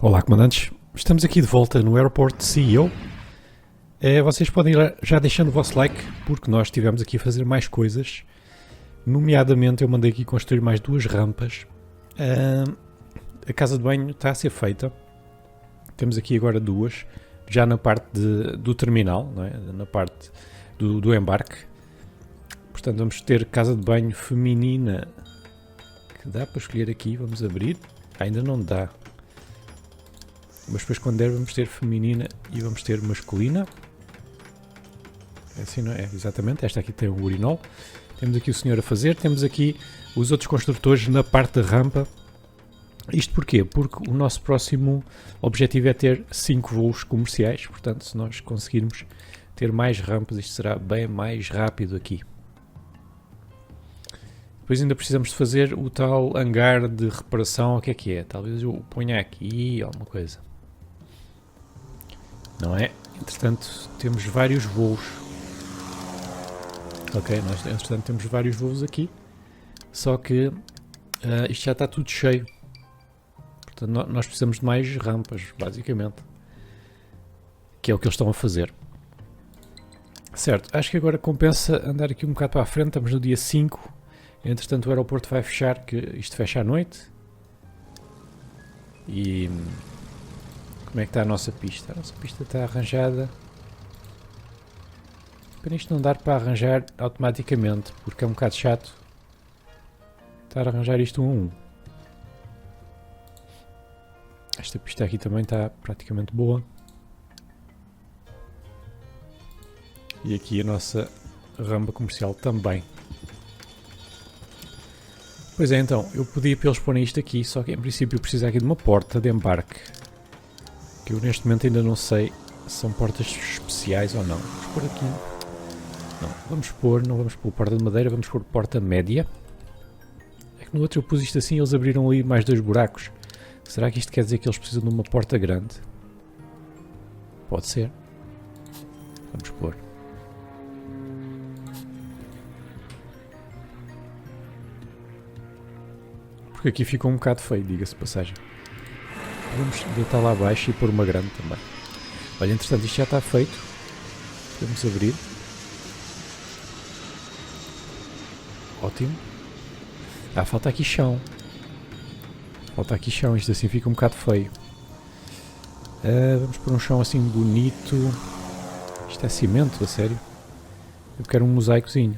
Olá, comandantes. Estamos aqui de volta no Airport CEO. Vocês podem ir já deixando o vosso like, porque nós estivemos aqui a fazer mais coisas. Nomeadamente, eu mandei aqui construir mais 2 rampas. A casa de banho está a ser feita. Temos aqui agora 2, já na parte do terminal, não é? Na parte do embarque. Portanto, vamos ter casa de banho feminina, que dá para escolher aqui. Vamos abrir. Ainda não dá. Mas depois quando der vamos ter feminina e vamos ter masculina. É assim, não é? Exatamente, esta aqui tem o urinol. Temos aqui o senhor a fazer, temos aqui os outros construtores na parte da rampa. Isto porquê? Porque o nosso próximo objetivo é ter 5 voos comerciais. Portanto, se nós conseguirmos ter mais rampas, isto será bem mais rápido aqui. Depois ainda precisamos de fazer o tal hangar de reparação. O que é? Talvez eu ponha aqui alguma coisa. Não é? Entretanto, temos vários voos. Ok, nós entretanto temos vários voos aqui. Só que isto já está tudo cheio. Portanto, nós precisamos de mais rampas, basicamente. Que é o que eles estão a fazer. Certo, acho que agora compensa andar aqui um bocado para a frente. Estamos no dia 5. Entretanto, o aeroporto vai fechar, que isto fecha à noite. E como é que está a nossa pista? A nossa pista está arranjada. Para isto não dar para arranjar automaticamente, porque é um bocado chato estar a arranjar isto 1 a 1. Esta pista aqui também está praticamente boa. E aqui a nossa rampa comercial também. Pois é, então, eu pedi para eles porem isto aqui, só que em princípio precisa aqui de uma porta de embarque. Que eu neste momento ainda não sei se são portas especiais ou não. Vamos pôr aqui. Não, não vamos pôr porta de madeira, vamos pôr porta média. É que no outro eu pus isto assim e eles abriram ali mais 2 buracos. Será que isto quer dizer que eles precisam de uma porta grande? Pode ser. Vamos pôr. Porque aqui ficou um bocado feio, diga-se de passagem. Vamos deitar lá abaixo e pôr uma grande também. Olha, entretanto, isto já está feito. Podemos abrir. Ótimo. Falta aqui chão. Isto assim fica um bocado feio. Vamos pôr um chão assim bonito. Isto é cimento, a sério? Eu quero um mosaicozinho.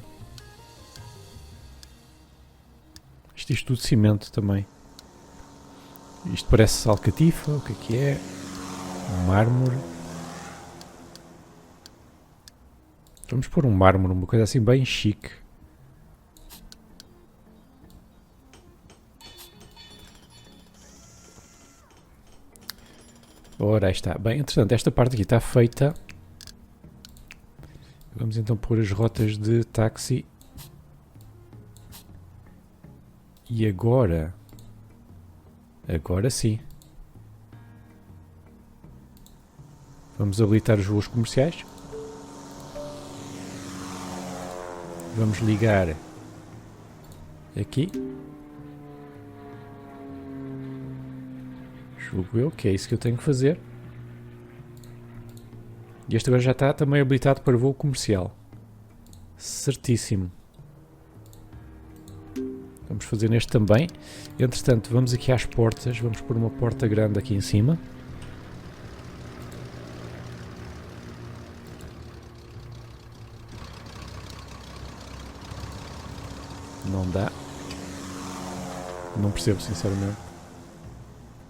Isto tudo cimento também. Isto parece alcatifa, o que é? Mármore. Vamos pôr um mármore, uma coisa assim bem chique. Ora, aí está. Bem, entretanto, esta parte aqui está feita. Vamos então pôr as rotas de táxi. E agora sim. Vamos habilitar os voos comerciais. Vamos ligar aqui. Julgo eu que é isso que eu tenho que fazer. E este agora já está também habilitado para voo comercial. Certíssimo. Vamos fazer neste também. Entretanto, vamos aqui às portas. Vamos pôr uma porta grande aqui em cima. Não dá. Não percebo, sinceramente.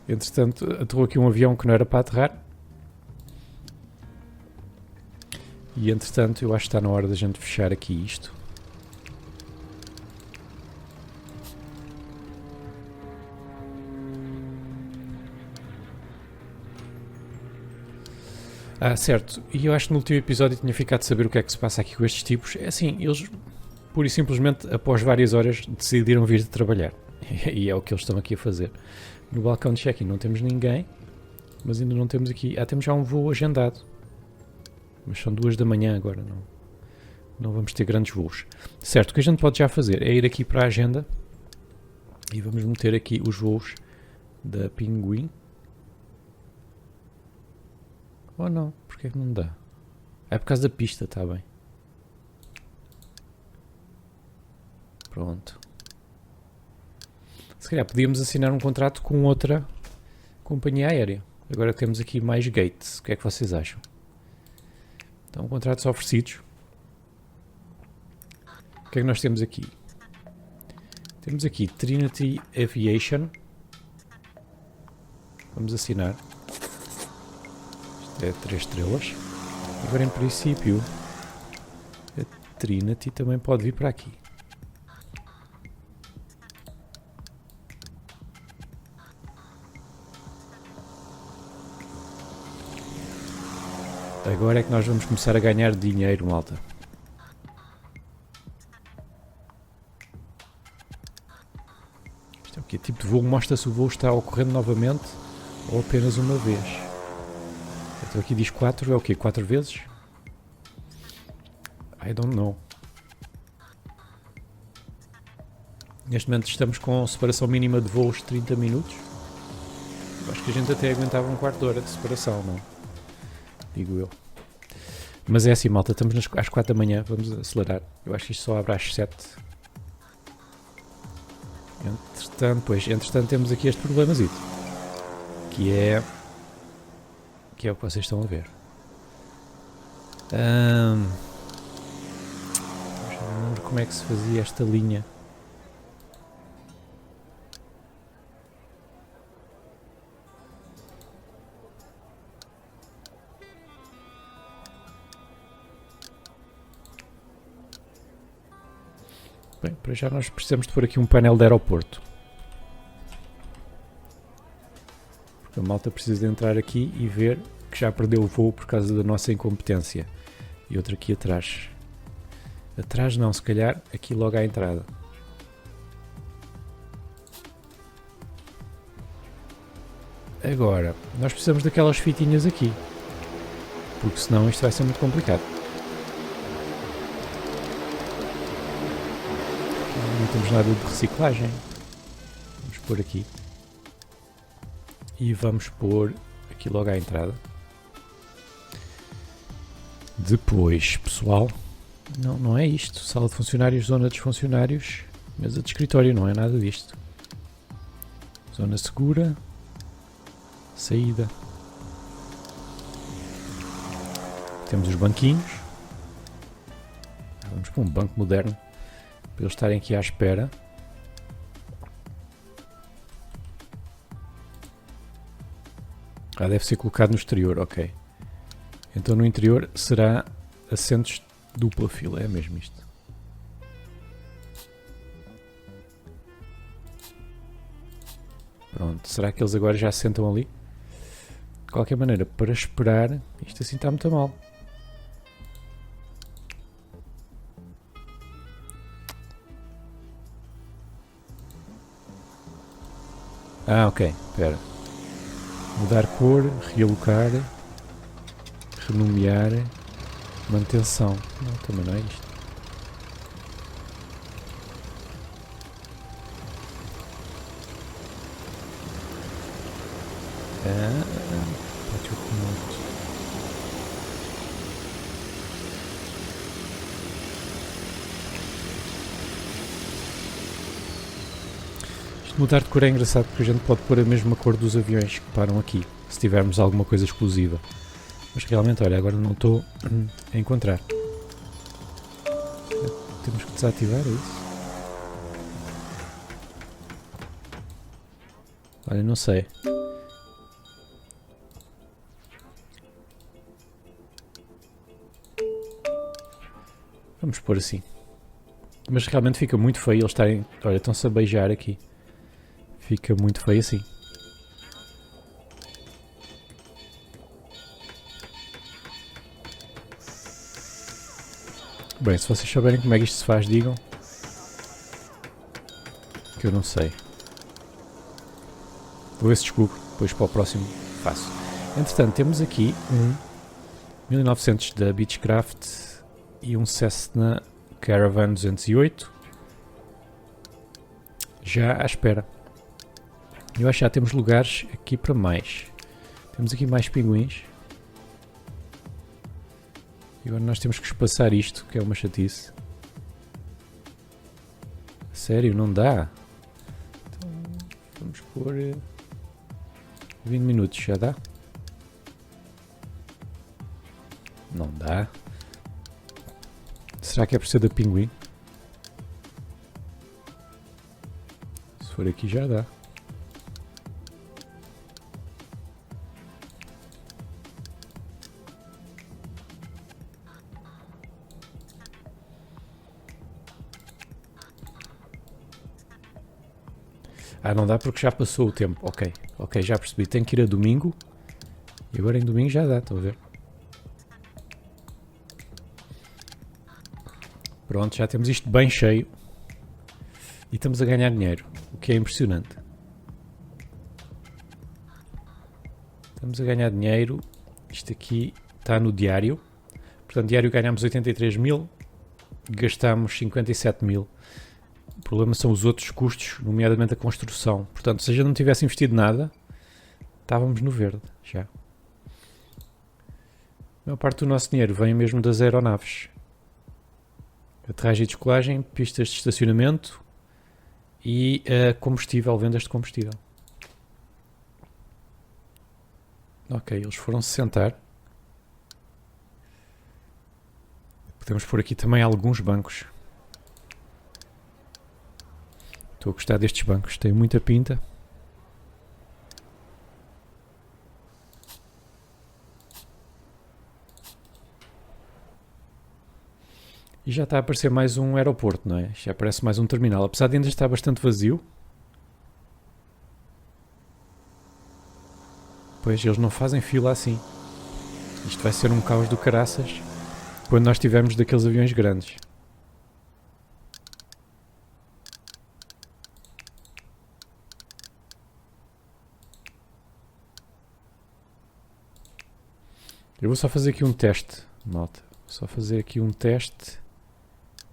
Entretanto, aterrou aqui um avião que não era para aterrar. E entretanto, eu acho que está na hora da gente fechar aqui isto. Certo. E eu acho que no último episódio tinha ficado de saber o que é que se passa aqui com estes tipos. É assim, eles pura e simplesmente, após várias horas, decidiram vir de trabalhar. E é o que eles estão aqui a fazer. No balcão de check-in não temos ninguém, mas ainda não temos aqui... temos já um voo agendado. Mas são 2 da manhã agora, não vamos ter grandes voos. Certo, o que a gente pode já fazer é ir aqui para a agenda e vamos meter aqui os voos da Pinguim. Ou não? Porquê que não dá? É por causa da pista, está bem. Pronto. Se calhar podíamos assinar um contrato com outra companhia aérea. Agora temos aqui mais gates. O que é que vocês acham? Então, contratos oferecidos. O que é que nós temos aqui? Temos aqui Trinity Aviation. Vamos assinar. Isto é 3 estrelas. Agora, em princípio, a Trinity também pode vir para aqui. Agora é que nós vamos começar a ganhar dinheiro, malta. Isto é o quê? Tipo de voo? Mostra se o voo está ocorrendo novamente ou apenas uma vez. Então aqui diz 4, é o quê? 4 vezes? I don't know. Neste momento estamos com separação mínima de voos de 30 minutos. Eu acho que a gente até aguentava um quarto de hora de separação, não? Digo eu. Mas é assim, malta, estamos às 4 da manhã, vamos acelerar. Eu acho que isto só abre às 7. Entretanto temos aqui este problemazito. Que é o que vocês estão a ver. Vamos ver como é que se fazia esta linha. Bem, para já nós precisamos de pôr aqui um painel de aeroporto. Porque a malta precisa de entrar aqui e ver que já perdeu o voo por causa da nossa incompetência. E outro aqui atrás. Atrás não, se calhar aqui logo à entrada. Agora, nós precisamos daquelas fitinhas aqui. Porque senão isto vai ser muito complicado. Não temos nada de reciclagem. Vamos pôr aqui. E vamos pôr aqui logo à entrada. Depois, pessoal, não é isto. Sala de funcionários, zona dos funcionários, mesa de escritório, não é nada disto. Zona segura, saída. Temos os banquinhos. Vamos para um banco moderno, para eles estarem aqui à espera. Deve ser colocado no exterior, ok. Então no interior será assentos dupla fila, é mesmo isto. Pronto, será que eles agora já se sentam ali? De qualquer maneira, para esperar, isto assim está muito mal. Ok, espera. Mudar cor, realocar, renomear, manutenção. Não, também não é isto. Pátio remoto. Isto mudar de cor é engraçado porque a gente pode pôr a mesma cor dos aviões que param aqui, se tivermos alguma coisa exclusiva. Mas realmente, olha, agora não estou a encontrar. Temos que desativar isso? Olha, não sei. Vamos pôr assim. Mas realmente fica muito feio eles estarem... Olha, estão-se a beijar aqui. Fica muito feio assim. Bem, se vocês souberem como é que isto se faz, digam. Que eu não sei. Vou ver se descubro. Depois para o próximo faço. Entretanto, temos aqui um 1900 da Beechcraft e um Cessna Caravan 208 já à espera. Eu acho que já temos lugares aqui para mais. Temos aqui mais pinguins. E agora nós temos que espaçar isto, que é uma chatice. Sério, não dá? Então, vamos pôr 20 minutos, já dá? Não dá. Será que é por ser da Pinguim? Se for aqui já dá. Ah, não dá porque já passou o tempo. Ok, ok, já percebi. Tenho que ir a domingo. E agora em domingo já dá, estão a ver? Pronto, já temos isto bem cheio. E estamos a ganhar dinheiro, o que é impressionante. Estamos a ganhar dinheiro. Isto aqui está no diário. Portanto, diário ganhamos 83 mil. Gastamos 57 mil. O problema são os outros custos, nomeadamente a construção. Portanto, se a gente não tivesse investido nada, estávamos no verde já. A maior parte do nosso dinheiro vem mesmo das aeronaves. Aterragem e descolagem, pistas de estacionamento e combustível, vendas de combustível. Ok, eles foram se sentar. Podemos pôr aqui também alguns bancos. Estou a gostar destes bancos, tem muita pinta. E já está a aparecer mais um aeroporto, não é? Já aparece mais um terminal, apesar de ainda estar bastante vazio. Pois, eles não fazem fila assim. Isto vai ser um caos do caraças quando nós tivermos daqueles aviões grandes. Eu vou só fazer aqui um teste, malta. Vou só fazer aqui um teste.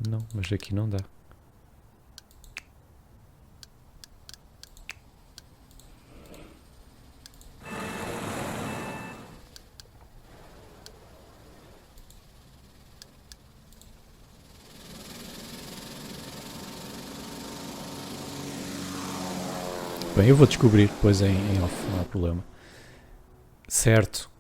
Não, mas aqui não dá. Bem, eu vou descobrir depois em off, não há problema. Certo.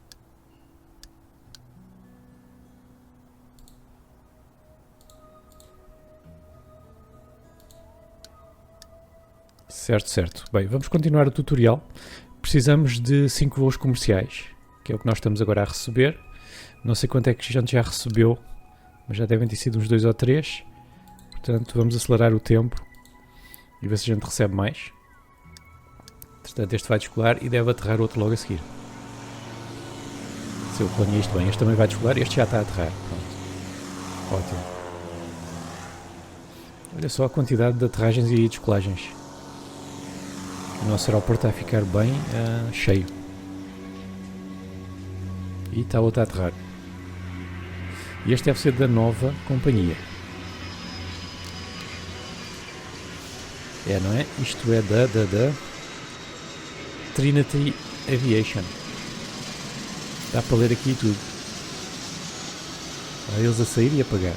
Certo, certo. Bem, vamos continuar o tutorial. Precisamos de 5 voos comerciais, que é o que nós estamos agora a receber. Não sei quanto é que a gente já recebeu, mas já devem ter sido uns 2 ou 3. Portanto, vamos acelerar o tempo e ver se a gente recebe mais. Portanto, este vai descolar e deve aterrar outro logo a seguir. Se eu planeei isto bem, este também vai descolar e este já está a aterrar. Pronto. Ótimo. Olha só a quantidade de aterragens e descolagens. O nosso aeroporto está a ficar bem cheio. E está outro a aterrar. E este deve ser da nova companhia. É, não é? Isto é da Trinity Aviation. Dá para ler aqui tudo. Há eles a sair e a pagar.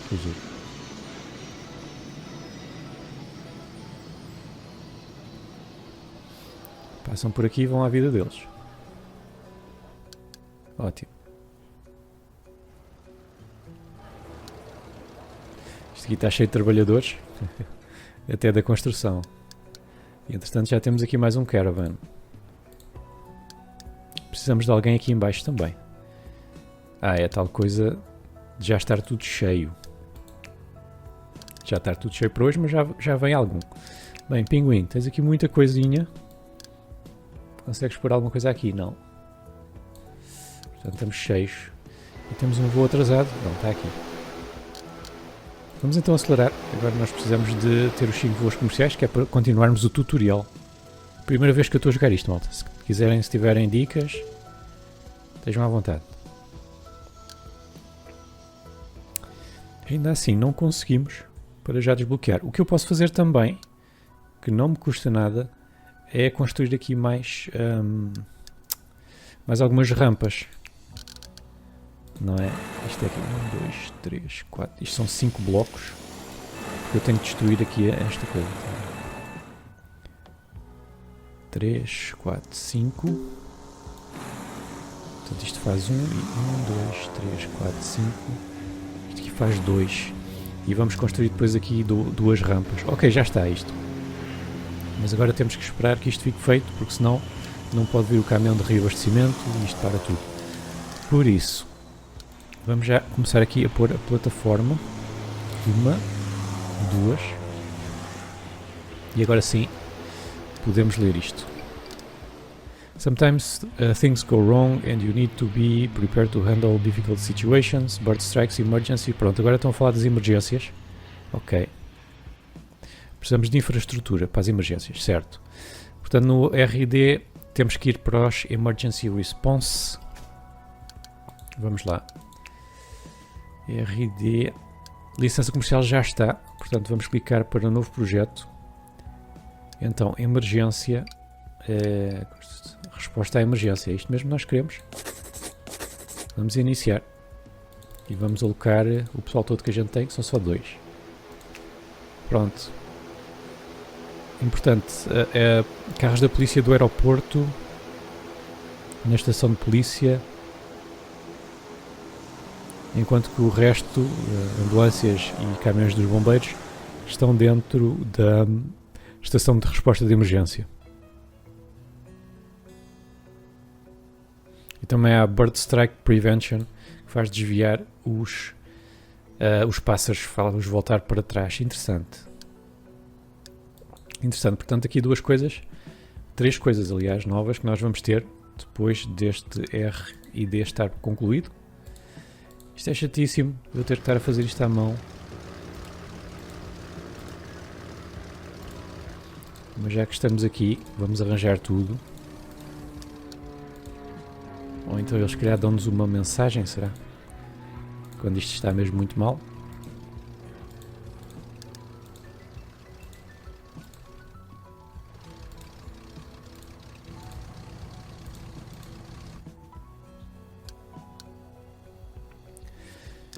Que giro. Passam por aqui e vão à vida deles. Ótimo. Isto aqui está cheio de trabalhadores. Até da construção. E entretanto já temos aqui mais um caravan. Precisamos de alguém aqui em baixo também. Ah, é tal coisa de já estar tudo cheio. Já está tudo cheio por hoje, mas já vem algum. Bem, Pinguim, tens aqui muita coisinha. Consegues pôr alguma coisa aqui? Não. Portanto, estamos cheios. E temos um voo atrasado. Não, está aqui. Vamos então acelerar. Agora nós precisamos de ter os 5 voos comerciais, que é para continuarmos o tutorial. Primeira vez que eu estou a jogar isto, malta. Se quiserem, se tiverem dicas, estejam à vontade. Ainda assim, não conseguimos para já desbloquear. O que eu posso fazer também, que não me custa nada, é construir aqui mais algumas rampas, não é? Isto é aqui, 1, 2, 3, 4, isto são 5 blocos. Eu tenho que destruir aqui esta coisa. 3, 4, 5. Portanto isto faz 1 e 1, 2, 3, 4, 5. Isto aqui faz 2. E vamos construir depois aqui duas rampas. Ok, já está isto. Mas agora temos que esperar que isto fique feito, porque senão não pode vir o caminhão de reabastecimento e isto para tudo. Por isso, vamos já começar aqui a pôr a plataforma. 1, 2. E agora sim, podemos ler isto. Sometimes things go wrong and you need to be prepared to handle difficult situations, bird strikes, emergency. Pronto, agora estão a falar das emergências. Ok. Precisamos de infraestrutura para as emergências, certo. Portanto, no RD temos que ir para os Emergency Response. Vamos lá. RD. Licença comercial já está. Portanto, vamos clicar para novo projeto. Então, emergência. Resposta à emergência. É isto mesmo que nós queremos. Vamos iniciar. E vamos alocar o pessoal todo que a gente tem, que são só 2. Pronto. Importante. Carros da polícia do aeroporto. Na estação de polícia. Enquanto que o resto, ambulâncias e caminhões dos bombeiros, estão dentro da estação de resposta de emergência. E também há Bird Strike Prevention, que faz desviar os pássaros, faz-os voltar para trás. Interessante. Interessante. Portanto, aqui duas coisas, 3 coisas, aliás, novas, que nós vamos ter depois deste RD estar concluído. Isto é chatíssimo, vou ter que estar a fazer isto à mão. Mas já que estamos aqui, vamos arranjar tudo. Ou então eles, se calhar, dão-nos uma mensagem, será? Quando isto está mesmo muito mal.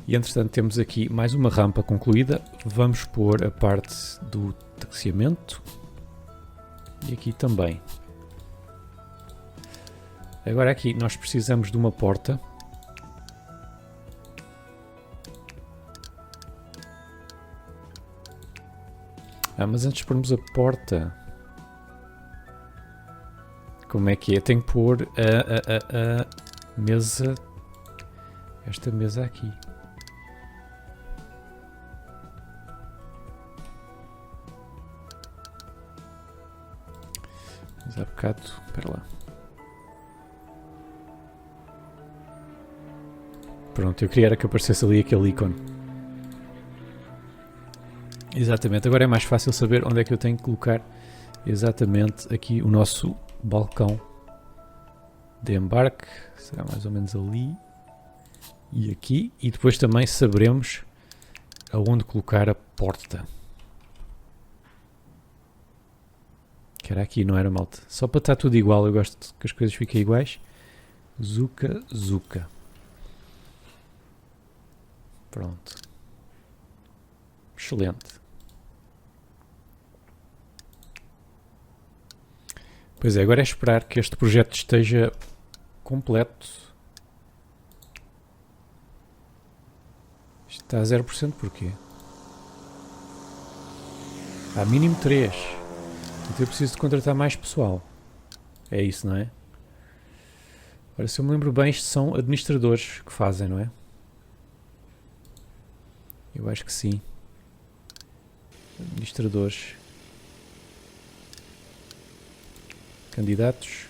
E entretanto temos aqui mais uma rampa concluída. Vamos pôr a parte do taxiamento. E aqui também. Agora aqui nós precisamos de uma porta. Mas antes de pormos a porta... Como é que é? Tenho que pôr a mesa... Esta mesa aqui. Mas há bocado... Espera lá. Pronto, eu queria era que aparecesse ali aquele ícone. Exatamente, agora é mais fácil saber onde é que eu tenho que colocar exatamente aqui o nosso balcão de embarque. Será mais ou menos ali e aqui. E depois também saberemos aonde colocar a porta. Que era aqui, não era, malta? Só para estar tudo igual, eu gosto que as coisas fiquem iguais. Zuca, zuca. Pronto. Excelente. Pois é, agora é esperar que este projeto esteja completo. Isto está a 0%, porquê? Há mínimo 3. Então eu preciso de contratar mais pessoal. É isso, não é? Ora, se eu me lembro bem, isto são administradores que fazem, não é? Eu acho que sim. Administradores. Candidatos.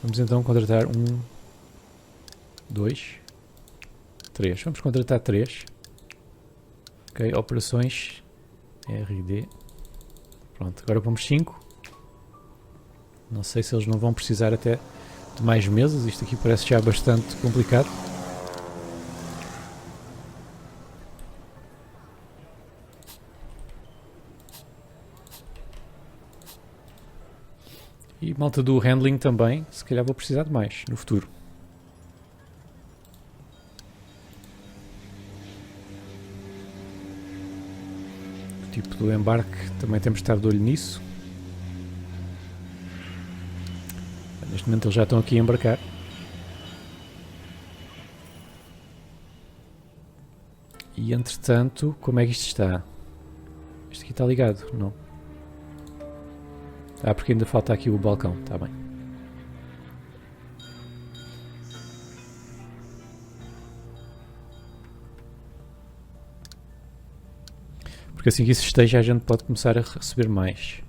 Vamos então contratar 1, 2, 3. Vamos contratar 3. Ok, operações. RD. Pronto, agora vamos 5. Não sei se eles não vão precisar até de mais meses. Isto aqui parece já bastante complicado. E malta do handling também, se calhar vou precisar de mais no futuro. do embarque, também temos de estar de olho nisso. Neste momento eles já estão aqui a embarcar. E entretanto, como é que isto está? Isto aqui está ligado? Não. Ah, porque ainda falta aqui o balcão, está bem. Porque assim que isso esteja, a gente pode começar a receber mais.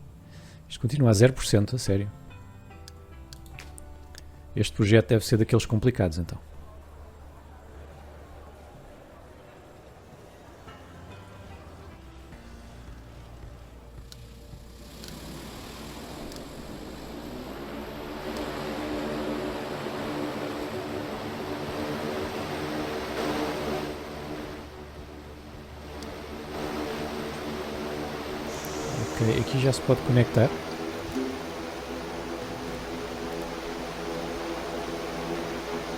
Isto continua a 0%, a sério. Este projeto deve ser daqueles complicados, então. Ok, aqui já se pode conectar.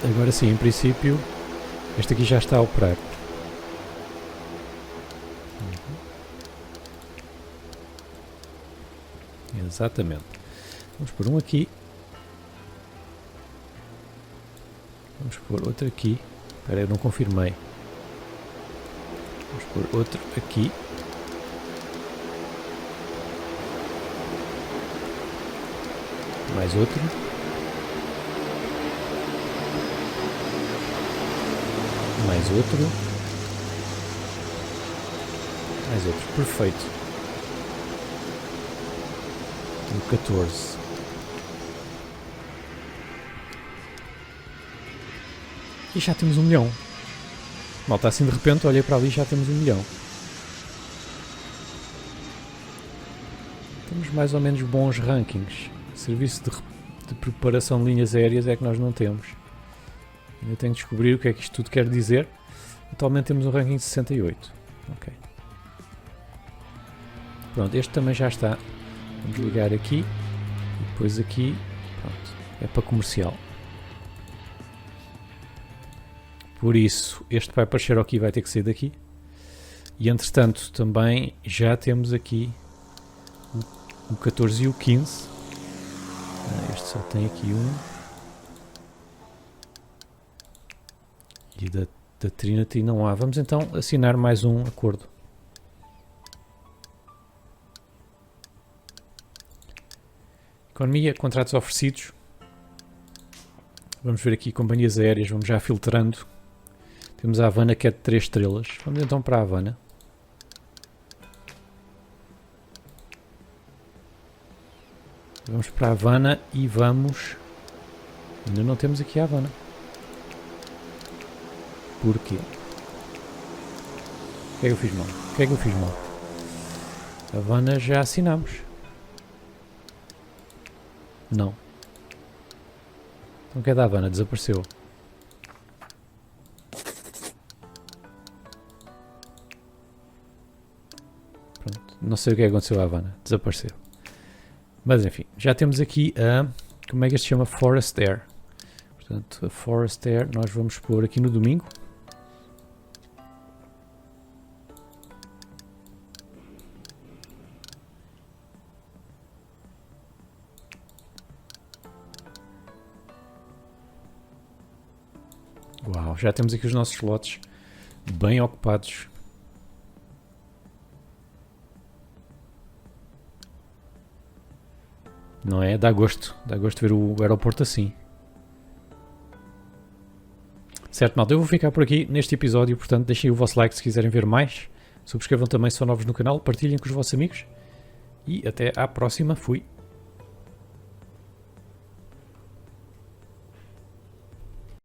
Agora sim, em princípio, este aqui já está a operar. Exatamente. Vamos pôr um aqui. Vamos pôr outro aqui. Espera aí, eu não confirmei. Vamos pôr outro aqui. Mais outro. Mais outro. Mais outro. Perfeito. No 14. E já temos 1 milhão. Malta, assim de repente, olhei para ali e já temos 1 milhão. Temos mais ou menos bons rankings. Serviço de preparação de linhas aéreas é que nós não temos. Ainda tenho de descobrir o que é que isto tudo quer dizer. Atualmente temos um ranking de 68. Ok. Pronto, este também já está. Vamos ligar aqui. E depois aqui. Pronto. É para comercial. Por isso, este vai aparecer aqui e vai ter que sair daqui. E entretanto, também já temos aqui o 14 e o 15. Este só tem aqui um. E da Trinity não há. Vamos então assinar mais um acordo. Economia, contratos oferecidos. Vamos ver aqui companhias aéreas, vamos já filtrando. Temos a Havana que é de 3 estrelas. Vamos então para a Havana. Vamos para a Havana e vamos... Ainda não temos aqui a Havana. Porquê? O que é que eu fiz mal? O que é que eu fiz mal? A Havana já assinamos. Não. Então o que é da Havana? Desapareceu. Pronto. Não sei o que é que aconteceu à Havana. Desapareceu. Mas enfim, já temos aqui a... Como é que isto se chama? Forest Air. Portanto, a Forest Air nós vamos pôr aqui no domingo. Uau, já temos aqui os nossos slots bem ocupados. Não é? Dá gosto ver o aeroporto assim. Certo, malta, eu vou ficar por aqui neste episódio, portanto deixem o vosso like se quiserem ver mais. Subscrevam também se são novos no canal, partilhem com os vossos amigos. E até à próxima, fui!